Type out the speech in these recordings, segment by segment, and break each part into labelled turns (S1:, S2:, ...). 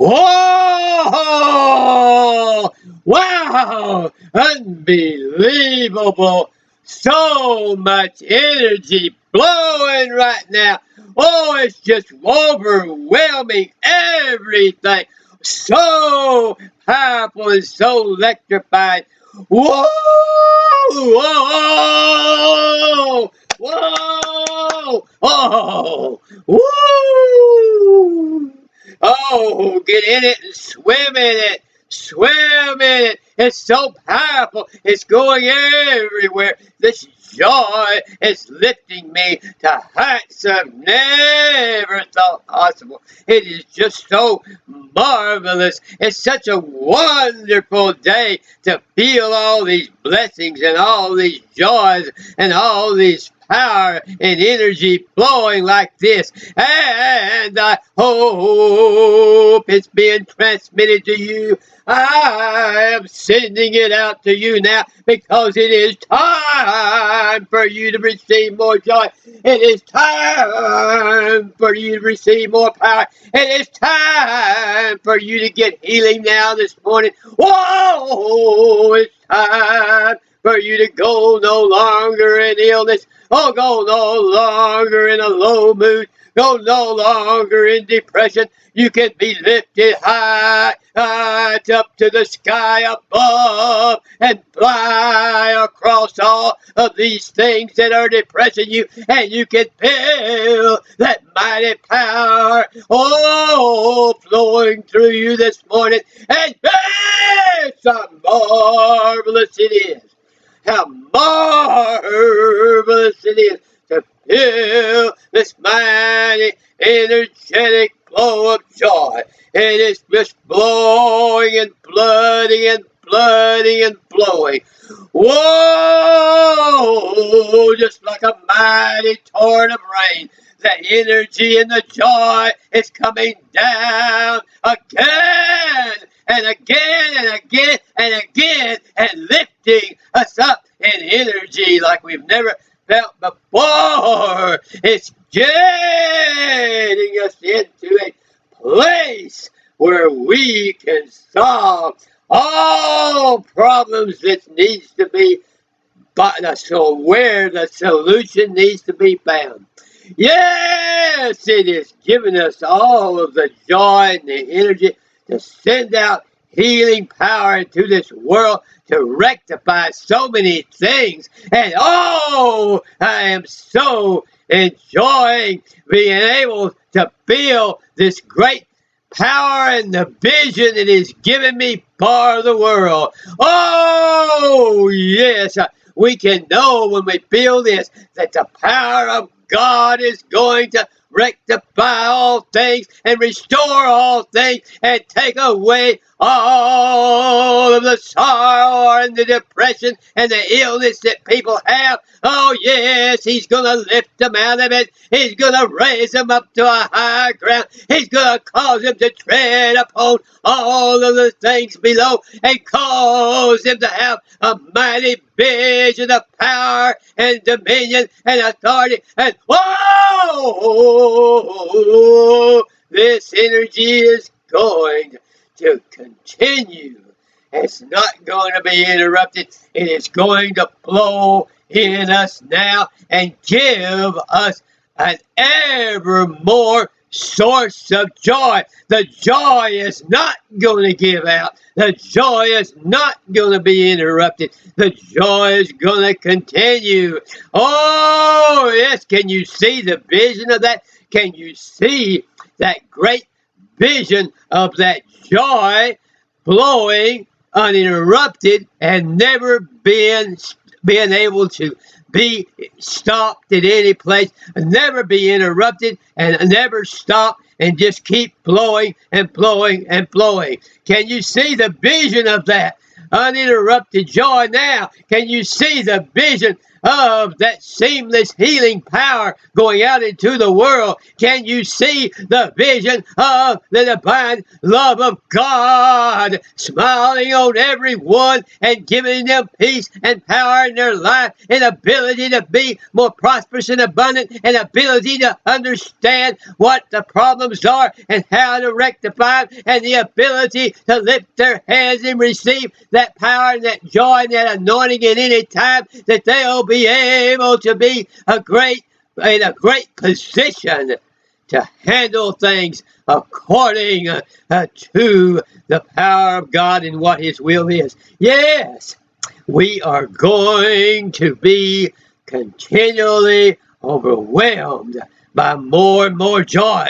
S1: Whoa! Wow! Unbelievable! So much energy flowing right now. Oh, it's just overwhelming everything. So powerful and so electrifying. Whoa! Whoa! Whoa! Oh! Woo! Oh, get in it and swim in it. Swim in it. It's so powerful. It's going everywhere. This joy is lifting me to heights I've never thought possible. It is just so marvelous. It's such a wonderful day to feel all these blessings and all these joys and all these power and energy flowing like this. And I hope it's being transmitted to you. I am sending it out to you now because it is time for you to receive more joy. It is time for you to receive more power. It is time for you to get healing now this morning. Whoa! It's time for you to go no longer in illness. Oh, go no longer in a low mood. Go no longer in depression. You can be lifted high, high up to the sky above and fly across all of these things that are depressing you. And you can feel that mighty power, oh, flowing through you this morning. And it's how marvelous it is. How marvelous it is to feel this mighty, energetic flow of joy. It is just blowing and flooding and flooding and flowing. Whoa! Just like a mighty torrent of rain. The energy and the joy is coming down again and again and again and again and lifting us up in energy like we've never felt before. It's getting us into a place where we can solve all problems that needs to be, so where the solution needs to be found. Yes, it is giving us all of the joy and the energy to send out healing power into this world to rectify so many things. And oh, I am so enjoying being able to feel this great power and the vision it is giving me for the world. Oh, yes, we can know when we feel this that the power of God is going to rectify all things and restore all things and take away all of the sorrow and the depression and the illness that people have. Oh, yes, he's going to lift them out of it. He's going to raise them up to a higher ground. He's going to cause them to tread upon all of the things below and cause them to have a mighty vision of power and dominion and authority. And whoa, this energy is going to continue. It's not going to be interrupted. It is going to flow in us now and give us an ever more source of joy. The joy is not going to give out. The joy is not going to be interrupted. The joy is going to continue. Oh, yes. Can you see the vision of that? Can you see that great vision of that joy flowing uninterrupted and never being able to be stopped at any place, never be interrupted and never stop and just keep flowing and flowing and flowing? Can you see the vision of that uninterrupted joy now? Can you see the vision of that seamless healing power going out into the world? Can you see the vision of the divine love of God smiling on everyone and giving them peace and power in their life and ability to be more prosperous and abundant and ability to understand what the problems are and how to rectify them, and the ability to lift their hands and receive that power and that joy and that anointing at any time, that they'll be able to be in a great position to handle things according to the power of God and what His will is. Yes, we are going to be continually overwhelmed by more and more joy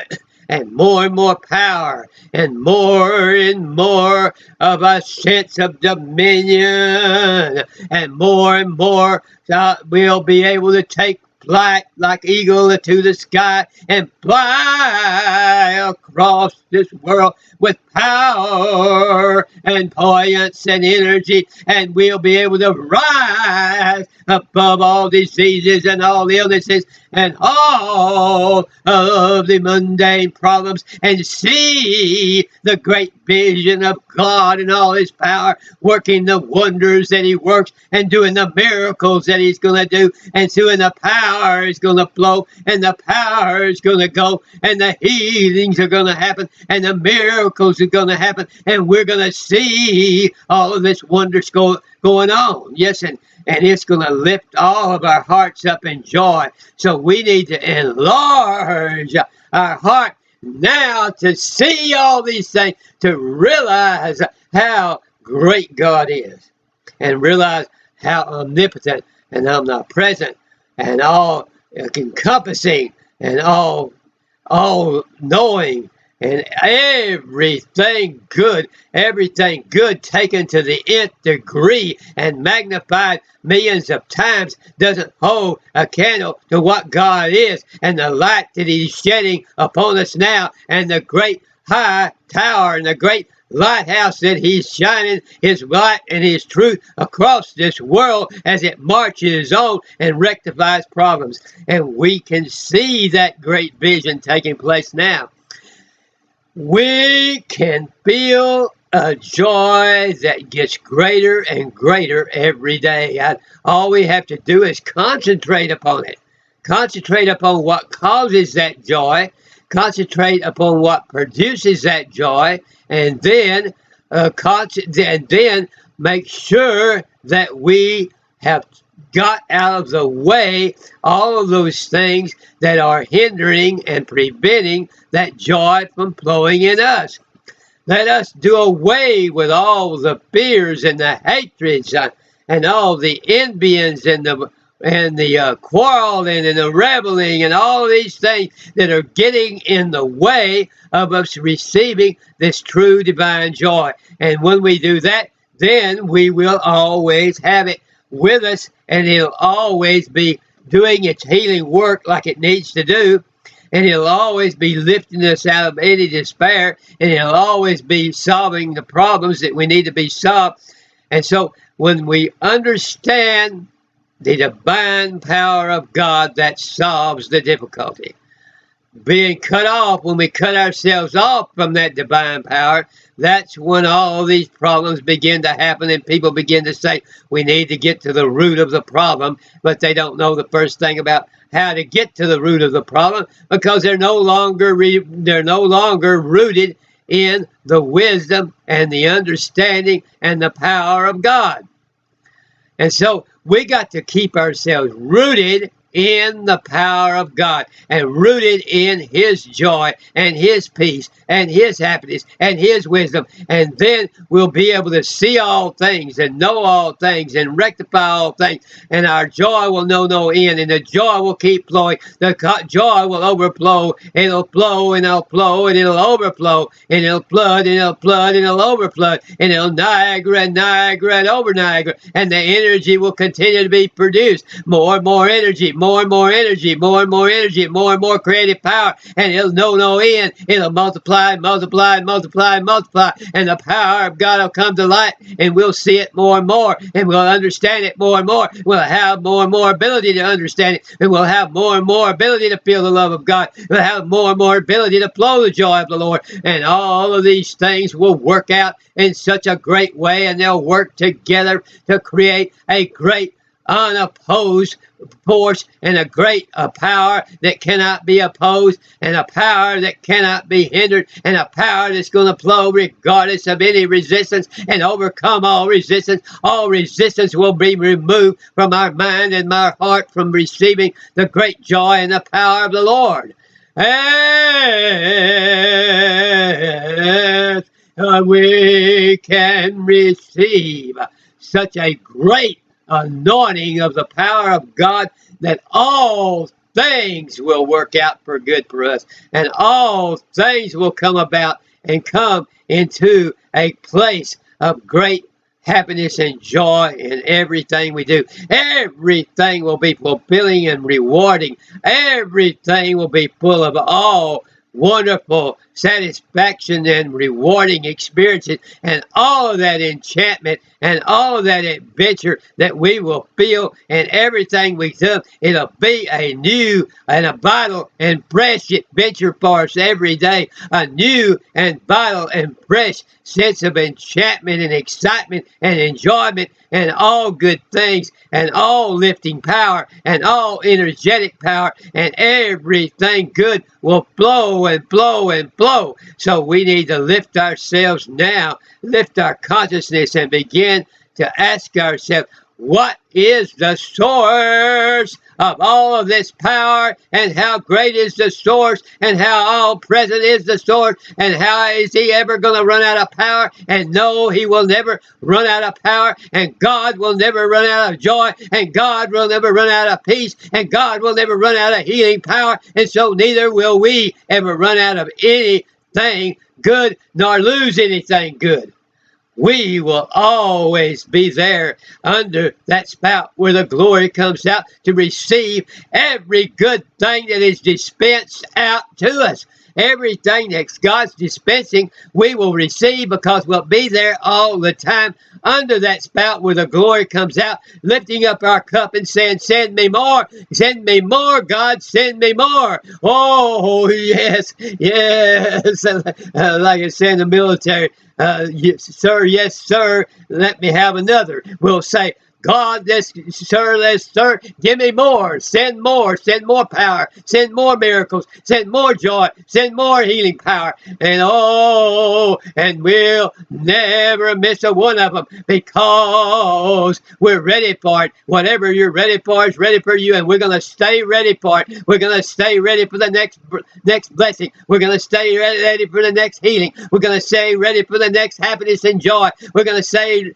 S1: and more power and more of a sense of dominion, and more we'll be able to take flight like eagle to the sky and fly across this world with power and buoyance and energy, and we'll be able to rise above all diseases and all illnesses and all of the mundane problems and see the great vision of God and all His power, working the wonders that He works and doing the miracles that He's going to do, and doing the power is going to flow and the power is going to go and the healings are going to happen and the miracles are going to happen, and we're going to see all of this wonders going on. Yes, and it's going to lift all of our hearts up in joy. So we need to enlarge our heart now to see all these things, to realize how great God is, and realize how omnipotent and omnipresent and all encompassing and all knowing and everything good taken to the nth degree and magnified millions of times doesn't hold a candle to what God is and the light that He's shedding upon us now, and the great high tower and the great lighthouse that He's shining His light and His truth across this world as it marches on and rectifies problems. And we can see that great vision taking place now. We can feel a joy that gets greater and greater every day. All we have to do is concentrate upon it. Concentrate upon what causes that joy. Concentrate upon what produces that joy, and then make sure that we have got out of the way all of those things that are hindering and preventing that joy from flowing in us. Let us do away with all the fears and the hatreds and all the envyings and the quarreling and the rebelling and all these things that are getting in the way of us receiving this true divine joy. And when we do that, then we will always have it with us, and it'll always be doing its healing work like it needs to do, and it'll always be lifting us out of any despair, and it'll always be solving the problems that we need to be solved. And so when we understand the divine power of God, that solves the difficulty. Being cut off, when we cut ourselves off from that divine power, that's when all these problems begin to happen, and people begin to say we need to get to the root of the problem, but they don't know the first thing about how to get to the root of the problem, because they're no longer rooted in the wisdom and the understanding and the power of God. And so we got to keep ourselves rooted in the power of God and rooted in His joy and His peace and His happiness and His wisdom, and then we'll be able to see all things and know all things and rectify all things, and our joy will know no end, and the joy will keep flowing. The joy will overflow. It'll flow and it'll flow and it'll overflow and it'll flood and it'll flood and it'll overflood and it'll Niagara and over Niagara, and the energy will continue to be produced. More and more energy, more and more energy, more and more energy, more and more creative power, and it'll know no end. It'll multiply, multiply, multiply, multiply, and the power of God will come to light, and we'll see it more and more, and we'll understand it more and more. We'll have more and more ability to understand it, and we'll have more and more ability to feel the love of God. We'll have more and more ability to flow the joy of the Lord, and all of these things will work out in such a great way, and they'll work together to create a great unopposed force, and a great power that cannot be opposed, and a power that cannot be hindered, and a power that's going to flow regardless of any resistance and overcome all resistance. All resistance will be removed from our mind and our heart from receiving the great joy and the power of the Lord. And we can receive such a great anointing of the power of God that all things will work out for good for us, and all things will come about and come into a place of great happiness and joy in everything we do. Everything will be fulfilling and rewarding. Everything will be full of all wonderful satisfaction and rewarding experiences, and all of that enchantment and all of that adventure that we will feel in everything we do. It'll be a new and a vital and fresh adventure for us every day. A new and vital and fresh sense of enchantment and excitement and enjoyment and all good things and all lifting power and all energetic power, and everything good will flow and flow and flow. So we need to lift ourselves now, lift our consciousness, and begin to ask ourselves, what is the source of all of this power, and how great is the source, and how all present is the source, and how is he ever going to run out of power? And no, he will never run out of power, and God will never run out of joy, and God will never run out of peace, and God will never run out of healing power, and so neither will we ever run out of anything good nor lose anything good. We will always be there under that spout where the glory comes out to receive every good thing that is dispensed out to us. Everything that God's dispensing, we will receive, because we'll be there all the time under that spout where the glory comes out, lifting up our cup and saying, send me more, God, send me more. Oh, yes, yes. Like I said in the military, yes, sir, let me have another. We'll say, God, let's, sir, give me more, send more power, send more miracles, send more joy, send more healing power, and and we'll never miss a one of them, because we're ready for it. Whatever you're ready for is ready for you, and we're going to stay ready for it. We're going to stay ready for the next blessing. We're going to stay ready for the next healing. We're going to stay ready for the next happiness and joy. We're going to stay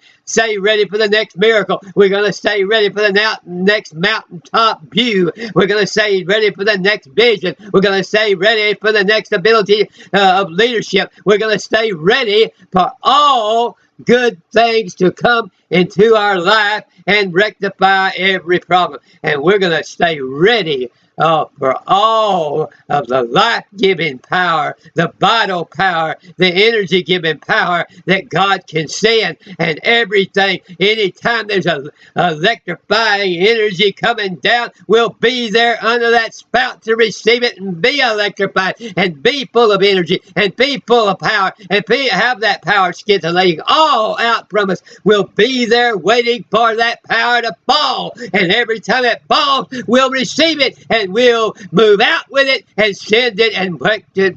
S1: ready for the next miracle. We're going to stay ready for the next mountaintop view. We're going to stay ready for the next vision. We're going to stay ready for the next ability of leadership. We're going to stay ready for all good things to come into our life and rectify every problem. And we're going to stay ready for all of the life-giving power, the vital power, the energy-giving power that God can send, and everything. Anytime there's a electrifying energy coming down, we'll be there under that spout to receive it and be electrified and be full of energy and be full of power and have that power scintillating all out from us. We'll be there waiting for that power to fall, and every time it falls, we'll receive it, and we'll move out with it and send it and break the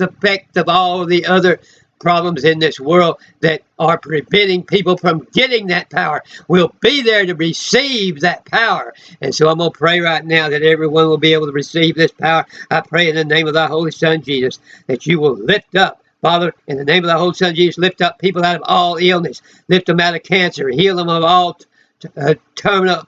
S1: effect of all the other problems in this world that are preventing people from getting that power. We'll be there to receive that power. And so I'm going to pray right now that everyone will be able to receive this power. I pray in the name of thy Holy Son, Jesus, that you will lift up, Father, in the name of thy Holy Son, Jesus, lift up people out of all illness. Lift them out of cancer. Heal them of all terminal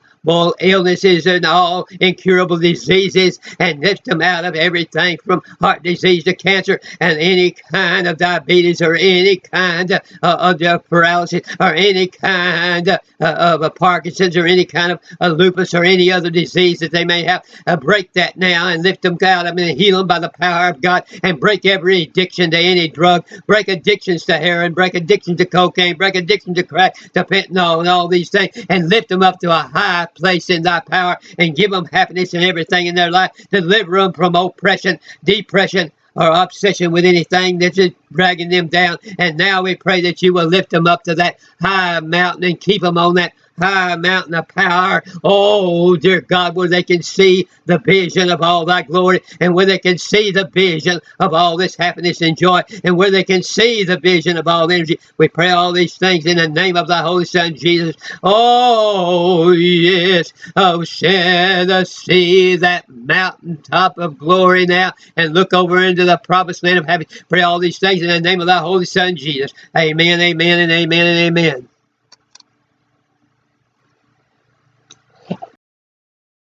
S1: illnesses and all incurable diseases, and lift them out of everything from heart disease to cancer and any kind of diabetes or any kind of paralysis or any kind of Parkinson's or any kind of lupus or any other disease that they may have. Break that now and lift them out of them and heal them by the power of God, and break every addiction to any drug, break addictions to heroin, break addictions to cocaine, break addiction to crack, to fentanyl and all these things, and lift them up to a high place in thy power and give them happiness and everything in their life. Deliver them from oppression, depression, or obsession with anything that's just dragging them down. And now we pray that you will lift them up to that high mountain and keep them on that high mountain of power. Oh, dear God, where they can see the vision of all thy glory, and where they can see the vision of all this happiness and joy, and where they can see the vision of all energy. We pray all these things in the name of thy Holy Son, Jesus. Oh, yes. Oh, shed us see that mountaintop of glory now, and look over into the promised land of happiness. Pray all these things in the name of thy Holy Son, Jesus. Amen, amen, and amen, and amen.